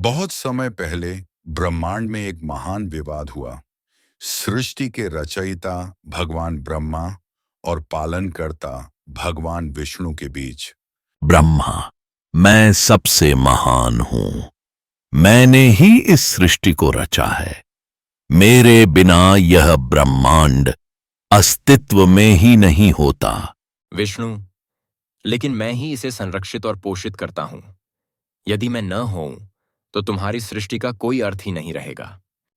बहुत समय पहले ब्रह्मांड में एक महान विवाद हुआ। सृष्टि के रचयिता भगवान ब्रह्मा और पालनकर्ता भगवान विष्णु के बीच। ब्रह्मा, मैं सबसे महान हूं। मैंने ही इस सृष्टि को रचा है। मेरे बिना यह ब्रह्मांड अस्तित्व में ही नहीं होता। विष्णु, लेकिन मैं ही इसे संरक्षित और पोषित करता हूं। यदि मैं न होऊं तो तुम्हारी सृष्टि का कोई अर्थ ही नहीं रहेगा।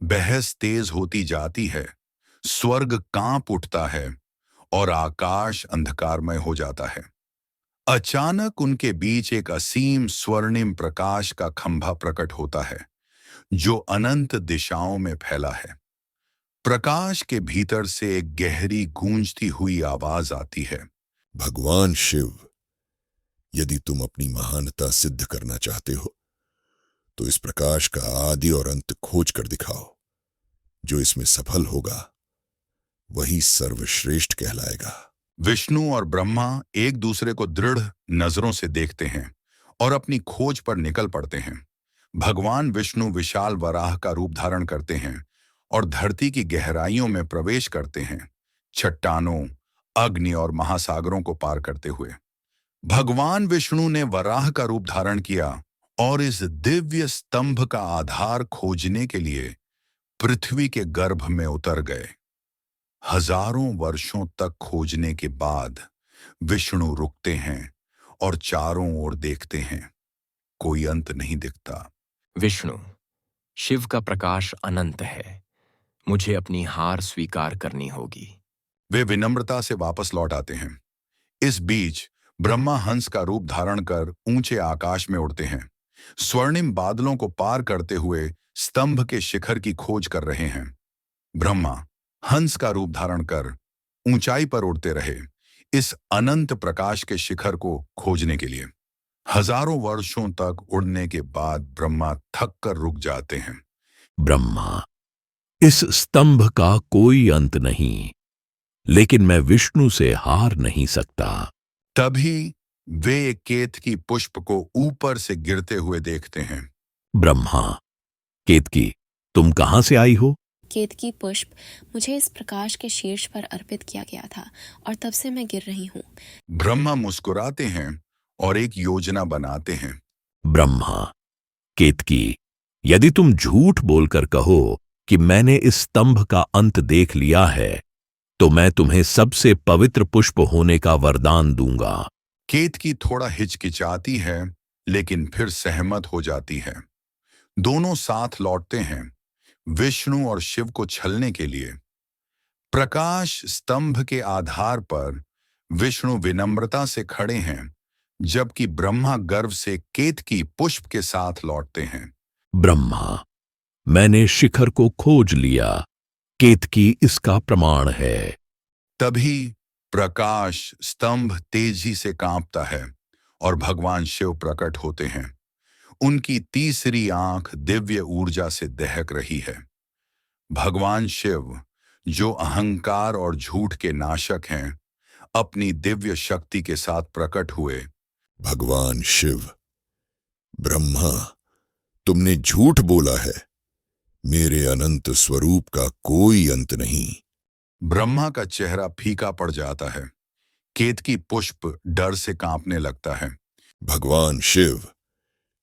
बहस तेज होती जाती है, स्वर्ग कांप उठता है और आकाश अंधकारमय हो जाता है। अचानक उनके बीच एक असीम स्वर्णिम प्रकाश का खंभा प्रकट होता है, जो अनंत दिशाओं में फैला है। प्रकाश के भीतर से एक गहरी गूंजती हुई आवाज आती है। भगवान शिव, यदि तुम अपनी महानता सिद्ध करना चाहते हो तो इस प्रकाश का आदि और अंत खोज कर दिखाओ। जो इसमें सफल होगा वही सर्वश्रेष्ठ कहलाएगा। विष्णु और ब्रह्मा एक दूसरे को दृढ़ नजरों से देखते हैं और अपनी खोज पर निकल पड़ते हैं। भगवान विष्णु विशाल वराह का रूप धारण करते हैं और धरती की गहराइयों में प्रवेश करते हैं, चट्टानों, अग्नि और महासागरों को पार करते हुए। भगवान विष्णु ने वराह का रूप धारण किया और इस दिव्य स्तंभ का आधार खोजने के लिए पृथ्वी के गर्भ में उतर गए। हजारों वर्षों तक खोजने के बाद विष्णु रुकते हैं और चारों ओर देखते हैं। कोई अंत नहीं दिखता। विष्णु, शिव का प्रकाश अनंत है। मुझे अपनी हार स्वीकार करनी होगी। वे विनम्रता से वापस लौट आते हैं। इस बीच ब्रह्मा हंस का रूप धारण कर ऊंचे आकाश में उड़ते हैं। स्वर्णिम बादलों को पार करते हुए स्तंभ के शिखर की खोज कर रहे हैं। ब्रह्मा हंस का रूप धारण कर ऊंचाई पर उड़ते रहे, इस अनंत प्रकाश के शिखर को खोजने के लिए। हजारों वर्षों तक उड़ने के बाद ब्रह्मा थक कर रुक जाते हैं। ब्रह्मा, इस स्तंभ का कोई अंत नहीं, लेकिन मैं विष्णु से हार नहीं सकता। तभी वे एक केतकी पुष्प को ऊपर से गिरते हुए देखते हैं। ब्रह्मा, केतकी, तुम कहां से आई हो? केतकी पुष्प मुझे इस प्रकाश के शीर्ष पर अर्पित किया गया था और तब से मैं गिर रही हूँ। ब्रह्मा मुस्कुराते हैं और एक योजना बनाते हैं। ब्रह्मा, केतकी, यदि तुम झूठ बोलकर कहो कि मैंने इस स्तंभ का अंत देख लिया है, तो मैं तुम्हें सबसे पवित्र पुष्प होने का वरदान दूंगा। केतकी थोड़ा हिचकिचाती है, लेकिन फिर सहमत हो जाती है। दोनों साथ लौटते हैं, विष्णु और शिव को छलने के लिए। प्रकाश स्तंभ के आधार पर विष्णु विनम्रता से खड़े हैं, जबकि ब्रह्मा गर्व से केतकी पुष्प के साथ लौटते हैं। ब्रह्मा, मैंने शिखर को खोज लिया। केतकी इसका प्रमाण है। तभी प्रकाश स्तंभ तेजी से कांपता है और भगवान शिव प्रकट होते हैं। उनकी तीसरी आंख दिव्य ऊर्जा से दहक रही है। भगवान शिव, जो अहंकार और झूठ के नाशक हैं, अपनी दिव्य शक्ति के साथ प्रकट हुए। भगवान शिव, ब्रह्मा, तुमने झूठ बोला है। मेरे अनंत स्वरूप का कोई अंत नहीं। ब्रह्मा का चेहरा फीका पड़ जाता है। केतकी पुष्प डर से कांपने लगता है। भगवान शिव,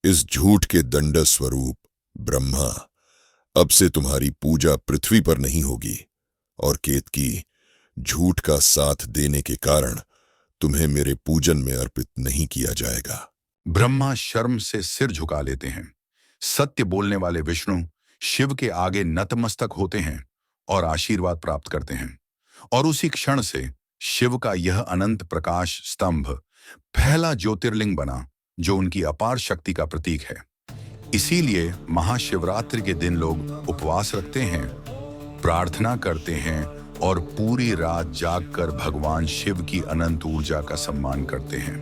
इस झूठ के दंड स्वरूप ब्रह्मा, अब से तुम्हारी पूजा पृथ्वी पर नहीं होगी और केतकी, झूठ का साथ देने के कारण तुम्हें मेरे पूजन में अर्पित नहीं किया जाएगा। ब्रह्मा शर्म से सिर झुका लेते हैं। सत्य बोलने वाले विष्णु शिव के आगे नतमस्तक होते हैं और आशीर्वाद प्राप्त करते हैं। और उसी क्षण से शिव का यह अनंत प्रकाश स्तंभ पहला ज्योतिर्लिंग बना, जो उनकी अपार शक्ति का प्रतीक है। इसीलिए महाशिवरात्रि के दिन लोग उपवास रखते हैं, प्रार्थना करते हैं और पूरी रात जागकर भगवान शिव की अनंत ऊर्जा का सम्मान करते हैं।